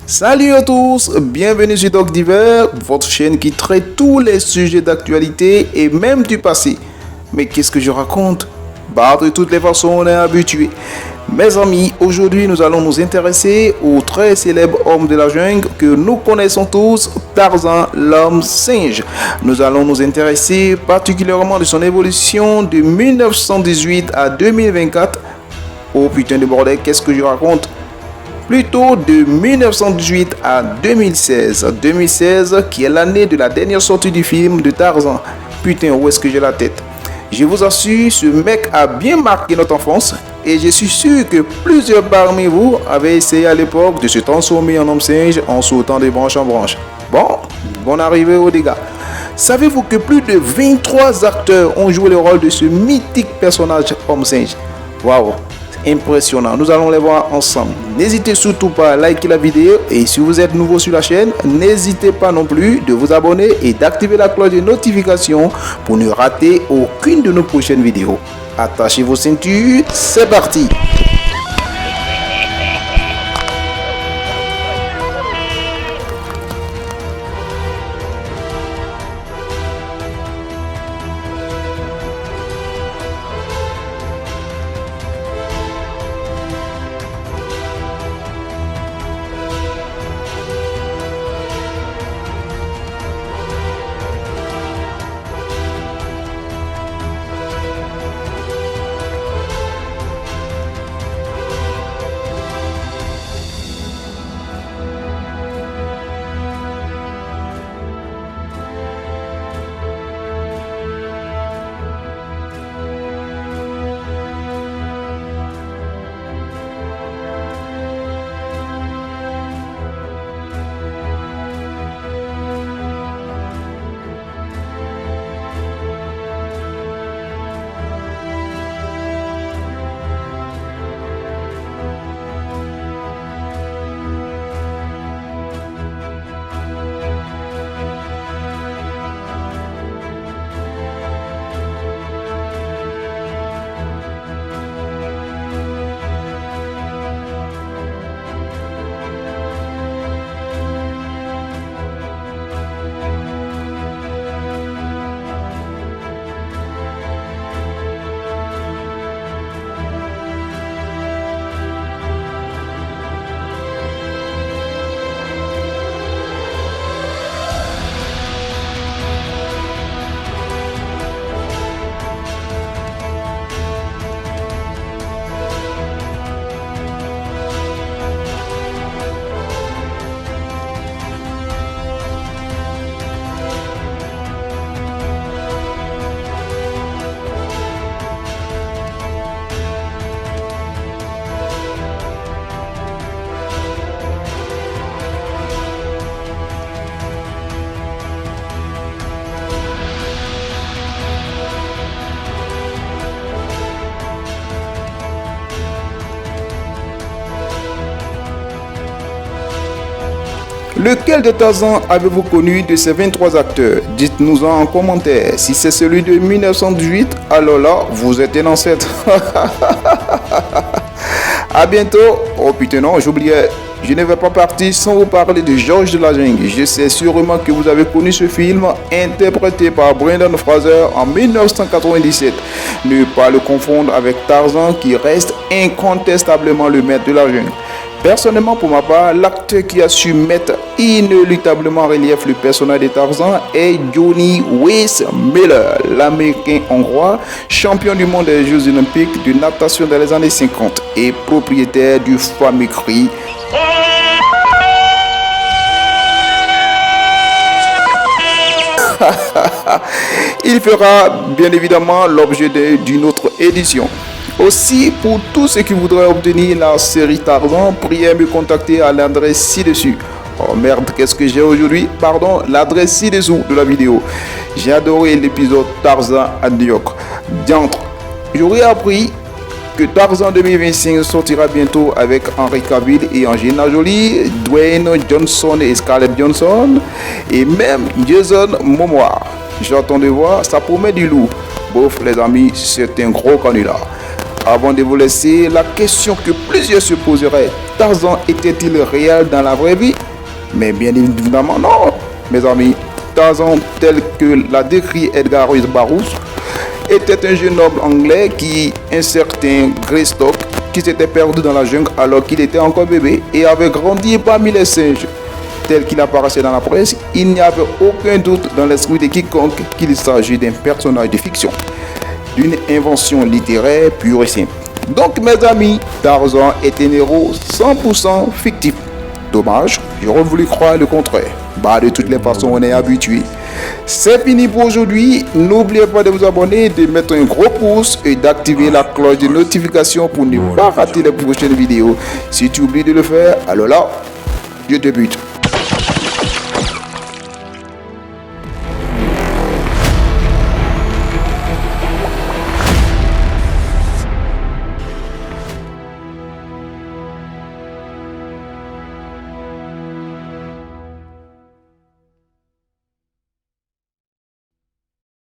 Salut à tous, bienvenue sur Doc Diver, votre chaîne qui traite tous les sujets d'actualité et même du passé. Mais qu'est-ce que je raconte? Bah, de toutes les façons, on est habitué. Mes amis, aujourd'hui nous allons nous intéresser au très célèbre homme de la jungle que nous connaissons tous, Tarzan l'homme singe. Nous allons nous intéresser particulièrement de son évolution de 1918 à 2024. Oh putain de bordel, qu'est-ce que je raconte? Plutôt de 1918 à 2016. 2016 qui est l'année de la dernière sortie du film de Tarzan. Putain, où est-ce que j'ai la tête? Je vous assure, ce mec a bien marqué notre enfance et je suis sûr que plusieurs parmi vous avaient essayé à l'époque de se transformer en homme singe en sautant de branche en branche. Bon arrivée aux dégâts. Savez-vous que plus de 23 acteurs ont joué le rôle de ce mythique personnage homme singe? Waouh! Impressionnant, nous allons les voir ensemble. N'hésitez surtout pas à liker la vidéo et si vous êtes nouveau sur la chaîne, n'hésitez pas non plus de vous abonner et d'activer la cloche de notification pour ne rater aucune de nos prochaines vidéos. Attachez vos ceintures, c'est parti! Lequel de Tarzan avez-vous connu de ces 23 acteurs? Dites-nous en commentaire. Si c'est celui de 1918, alors là, vous êtes un ancêtre. A bientôt. Oh putain non, j'oubliais. Je ne vais pas partir sans vous parler de Georges de la Jungle. Je sais sûrement que vous avez connu ce film interprété par Brendan Fraser en 1997. Ne pas le confondre avec Tarzan qui reste incontestablement le maître de la jungle. Personnellement, pour ma part, l'acteur qui a su mettre inéluctablement en relief le personnage de Tarzan est Johnny Weissmuller, l'américain hongrois, champion du monde des Jeux olympiques de natation dans les années 50 et propriétaire du fameux cri. Il fera bien évidemment l'objet d'une autre édition. Aussi, pour tous ceux qui voudraient obtenir la série Tarzan, priez à me contacter à l'adresse ci-dessus. Oh merde, qu'est-ce que j'ai aujourd'hui? Pardon, l'adresse ci-dessous de la vidéo. J'ai adoré l'épisode Tarzan à New York. Diantre, j'aurais appris que Tarzan 2025 sortira bientôt avec Henry Cavill et Angelina Jolie, Dwayne Johnson et Scarlett Johansson et même Jason Momoa. J'attends de voir, ça promet du lourd. Bof les amis, c'est un gros canular. Avant de vous laisser, la question que plusieurs se poseraient, Tarzan était-il réel dans la vraie vie? Mais bien évidemment non, mes amis. Tarzan, tel que l'a décrit Edgar Rice Burroughs, était un jeune homme anglais un certain Greystock, qui s'était perdu dans la jungle alors qu'il était encore bébé et avait grandi parmi les singes. Tel qu'il apparaissait dans la presse, il n'y avait aucun doute dans l'esprit de quiconque qu'il s'agit d'un personnage de fiction, d'une invention littéraire pure et simple. Donc mes amis, Tarzan est un héros 100% fictif. Dommage, j'aurais voulu croire le contraire. De toutes les façons, on est habitué. C'est fini pour aujourd'hui. N'oubliez pas de vous abonner, de mettre un gros pouce et d'activer la cloche de notification pour ne pas rater les prochaines vidéos. Si tu oublies de le faire, alors là, je te bute.